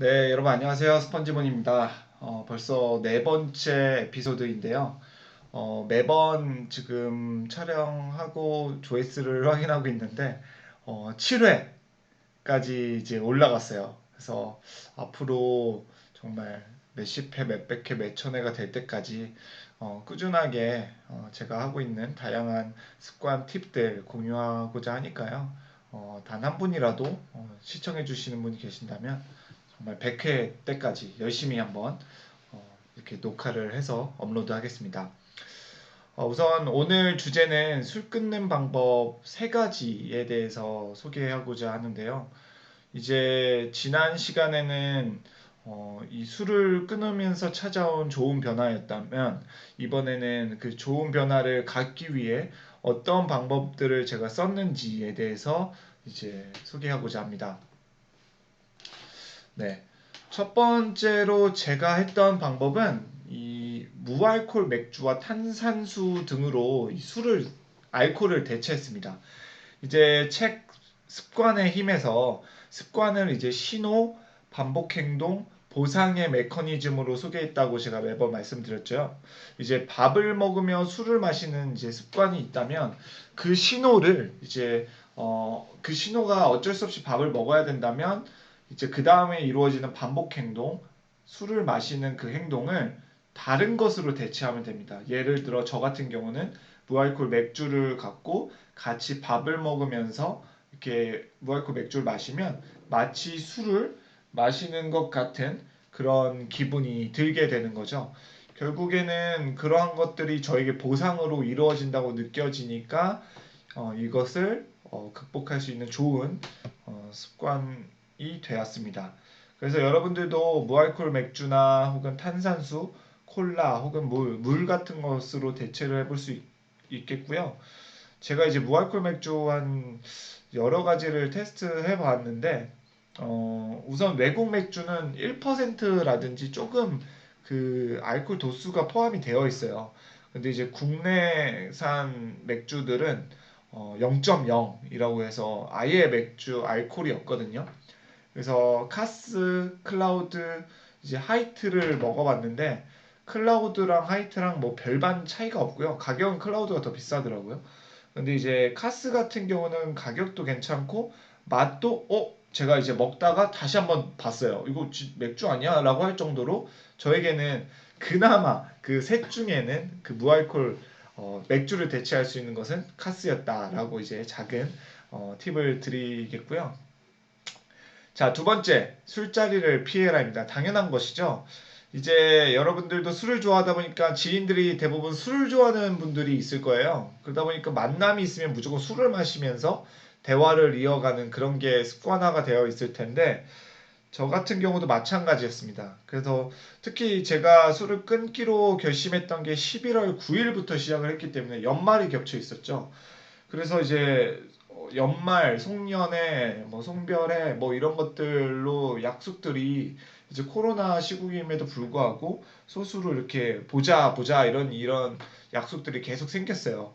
네, 여러분 안녕하세요. 스펀지본입니다. 벌써 네 번째 에피소드인데요. 매번 지금 촬영하고 조회수를 확인하고 있는데 7회까지 이제 올라갔어요. 그래서 앞으로 정말 몇십 회, 몇백 회, 몇천 회가 될 때까지 꾸준하게 제가 하고 있는 다양한 습관 팁들 공유하고자 하니까요. 단 한 분이라도 시청해 주시는 분이 계신다면 정말 100회 때까지 열심히 한번 이렇게 녹화를 해서 업로드 하겠습니다. 우선 오늘 주제는 술 끊는 방법 세 가지에 대해서 소개하고자 하는데요. 이제 지난 시간에는 이 술을 끊으면서 찾아온 좋은 변화였다면 이번에는 그 좋은 변화를 갖기 위해 어떤 방법들을 제가 썼는지에 대해서 이제 소개하고자 합니다. 네. 첫 번째로 제가 했던 방법은 이 무알콜 맥주와 탄산수 등으로 이 술을 알코올을 대체했습니다. 이제 책 습관의 힘에서 습관을 이제 신호, 반복 행동, 보상의 메커니즘으로 소개했다고 제가 매번 말씀드렸죠. 이제 밥을 먹으며 술을 마시는 이제 습관이 있다면 그 신호를 이제 그 신호가 어쩔 수 없이 밥을 먹어야 된다면 이제 그 다음에 이루어지는 반복 행동, 술을 마시는 그 행동을 다른 것으로 대체하면 됩니다. 예를 들어 저 같은 경우는 무알콜 맥주를 갖고 같이 밥을 먹으면서 이렇게 무알콜 맥주를 마시면 마치 술을 마시는 것 같은 그런 기분이 들게 되는 거죠. 결국에는 그러한 것들이 저에게 보상으로 이루어진다고 느껴지니까 이것을 극복할 수 있는 좋은 습관이 되었습니다. 그래서 여러분들도 무알콜 맥주나 혹은 탄산수, 콜라 혹은 물 같은 것으로 대체를 해볼 수 있겠고요. 제가 이제 무알콜 맥주 한 여러 가지를 테스트해 봤는데 우선 외국 맥주는 1%라든지 조금 그 알코올 도수가 포함이 되어 있어요. 근데 이제 국내산 맥주들은 0.0이라고 해서 아예 맥주 알코올이 없거든요. 그래서 카스, 클라우드, 이제 하이트를 먹어봤는데 클라우드랑 하이트랑 뭐 별반 차이가 없고요. 가격은 클라우드가 더 비싸더라고요. 근데 이제 카스 같은 경우는 가격도 괜찮고 맛도 제가 이제 먹다가 다시 한번 봤어요. 이거 맥주 아니야? 라고 할 정도로 저에게는 그나마 그 셋 중에는 그 무알콜 맥주를 대체할 수 있는 것은 카스였다라고 이제 작은 팁을 드리겠고요. 자, 두 번째, 술자리를 피해라입니다. 당연한 것이죠. 이제 여러분들도 술을 좋아하다 보니까 지인들이 대부분 술을 좋아하는 분들이 있을 거예요. 그러다 보니까 만남이 있으면 무조건 술을 마시면서 대화를 이어가는 그런 게 습관화가 되어 있을 텐데, 저 같은 경우도 마찬가지였습니다. 그래서 특히 제가 술을 끊기로 결심했던 게 11월 9일부터 시작을 했기 때문에 연말이 겹쳐 있었죠. 그래서 이제 연말, 송년회, 뭐 송별회 뭐 이런 것들로 약속들이 이제 코로나 시국임에도 불구하고 소수로 이렇게 보자 보자 이런 약속들이 계속 생겼어요.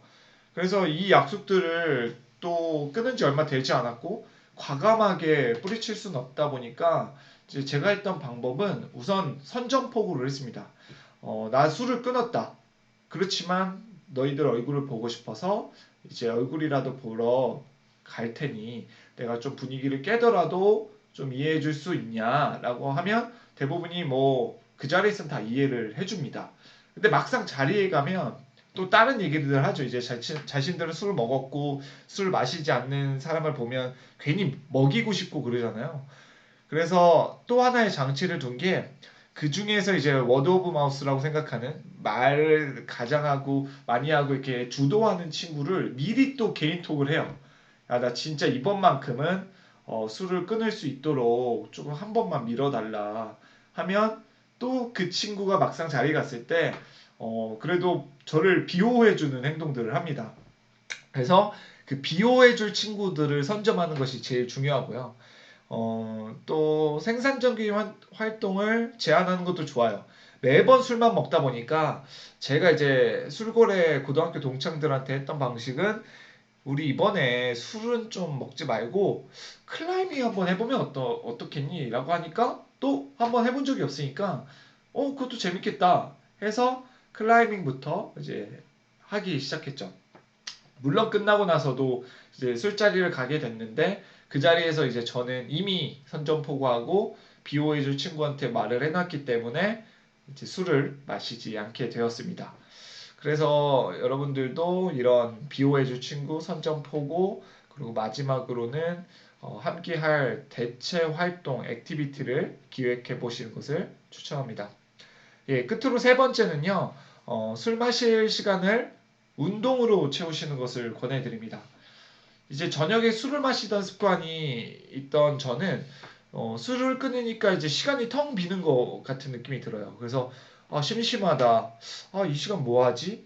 그래서 이 약속들을 또 끊은 지 얼마 되지 않았고 과감하게 뿌리칠 수는 없다 보니까 이제 제가 했던 방법은 우선 선전포고를 했습니다. 나 술을 끊었다. 그렇지만 너희들 얼굴을 보고 싶어서 이제 얼굴이라도 보러 갈 테니 내가 좀 분위기를 깨더라도 좀 이해해 줄 수 있냐라고 하면 대부분이 뭐 그 자리에 있으면 다 이해를 해줍니다. 근데 막상 자리에 가면 또 다른 얘기들 하죠. 이제 자신들은 술을 먹었고 술 마시지 않는 사람을 보면 괜히 먹이고 싶고 그러잖아요. 그래서 또 하나의 장치를 둔 게 그 중에서 이제 워드 오브 마우스라고 생각하는 말을 가장하고 많이 하고 이렇게 주도하는 친구를 미리 또 개인톡을 해요. 야, 나 진짜 이번만큼은 술을 끊을 수 있도록 조금 한 번만 밀어달라 하면 또 그 친구가 막상 자리에 갔을 때 그래도 저를 비호해주는 행동들을 합니다. 그래서 그 비호해줄 친구들을 선점하는 것이 제일 중요하고요. 또 생산적인 활동을 제한하는 것도 좋아요. 매번 술만 먹다 보니까 제가 이제 술고래 고등학교 동창들한테 했던 방식은 우리 이번에 술은 좀 먹지 말고 클라이밍 한번 해보면 어떻겠니? 라고 하니까 또 한번 해본 적이 없으니까 그것도 재밌겠다 해서 클라이밍부터 이제 하기 시작했죠. 물론 끝나고 나서도 이제 술자리를 가게 됐는데 그 자리에서 이제 저는 이미 선전포고하고 비호해줄 친구한테 말을 해놨기 때문에 이제 술을 마시지 않게 되었습니다. 그래서 여러분들도 이런 비호해줄 친구 선전포고 그리고 마지막으로는 함께할 대체 활동 액티비티를 기획해 보시는 것을 추천합니다. 예, 끝으로 세 번째는요, 술 마실 시간을 운동으로 채우시는 것을 권해드립니다. 이제 저녁에 술을 마시던 습관이 있던 저는 술을 끊으니까 이제 시간이 텅 비는 것 같은 느낌이 들어요. 그래서 심심하다. 이 시간 뭐 하지?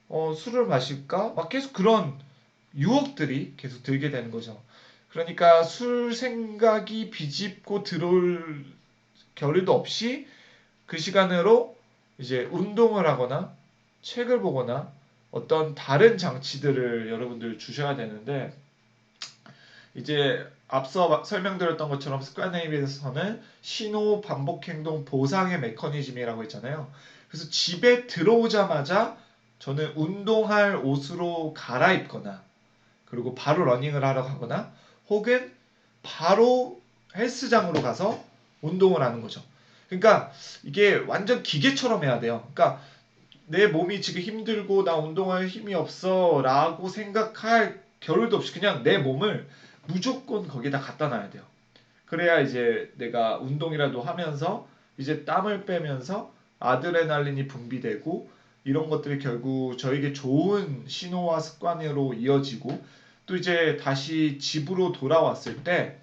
술을 마실까? 막 계속 그런 유혹들이 계속 들게 되는 거죠. 그러니까 술 생각이 비집고 들어올 겨를도 없이 그 시간으로 이제 운동을 하거나 책을 보거나 어떤 다른 장치들을 여러분들 주셔야 되는데 이제 앞서 설명드렸던 것처럼 스카이네이비에서는 신호 반복 행동 보상의 메커니즘이라고 했잖아요. 그래서 집에 들어오자마자 저는 운동할 옷으로 갈아입거나 그리고 바로 러닝을 하러 가거나 혹은 바로 헬스장으로 가서 운동을 하는 거죠. 그러니까 이게 완전 기계처럼 해야 돼요. 그러니까 내 몸이 지금 힘들고 나 운동할 힘이 없어 라고 생각할 겨를도 없이 그냥 내 몸을 무조건 거기다 갖다 놔야 돼요. 그래야 이제 내가 운동이라도 하면서 이제 땀을 빼면서 아드레날린이 분비되고 이런 것들이 결국 저에게 좋은 신호와 습관으로 이어지고 또 이제 다시 집으로 돌아왔을 때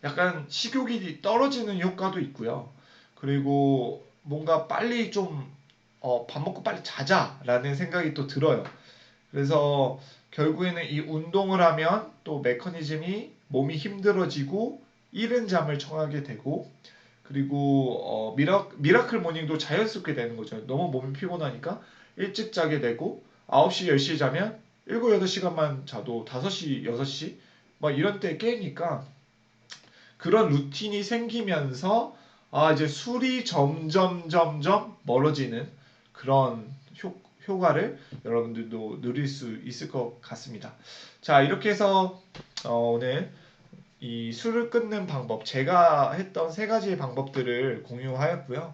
약간 식욕이 떨어지는 효과도 있고요. 그리고 뭔가 빨리 좀 밥 먹고 빨리 자자라는 생각이 또 들어요. 그래서 결국에는 이 운동을 하면 또 메커니즘이 몸이 힘들어지고 이른 잠을 청하게 되고 그리고 미라클 모닝도 자연스럽게 되는 거죠. 너무 몸이 피곤하니까 일찍 자게 되고 9시, 10시에 자면 7, 8시간만 자도 5시, 6시 막 이런 때 깨니까 그런 루틴이 생기면서 이제 술이 점점 멀어지는 그런 효과를 여러분들도 누릴 수 있을 것 같습니다. 자, 이렇게 해서 오늘 이 술을 끊는 방법, 제가 했던 세 가지 방법들을 공유하였고요.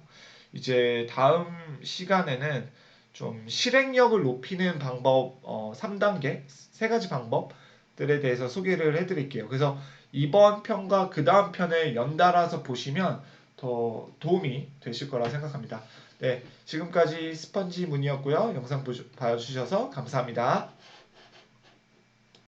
이제 다음 시간에는 좀 실행력을 높이는 방법 3단계 세 가지 방법들에 대해서 소개를 해드릴게요. 그래서 이번 편과 그 다음 편을 연달아서 보시면 더 도움이 되실 거라 생각합니다. 네, 지금까지 스펀지 문이었고요. 영상 봐주셔서 감사합니다.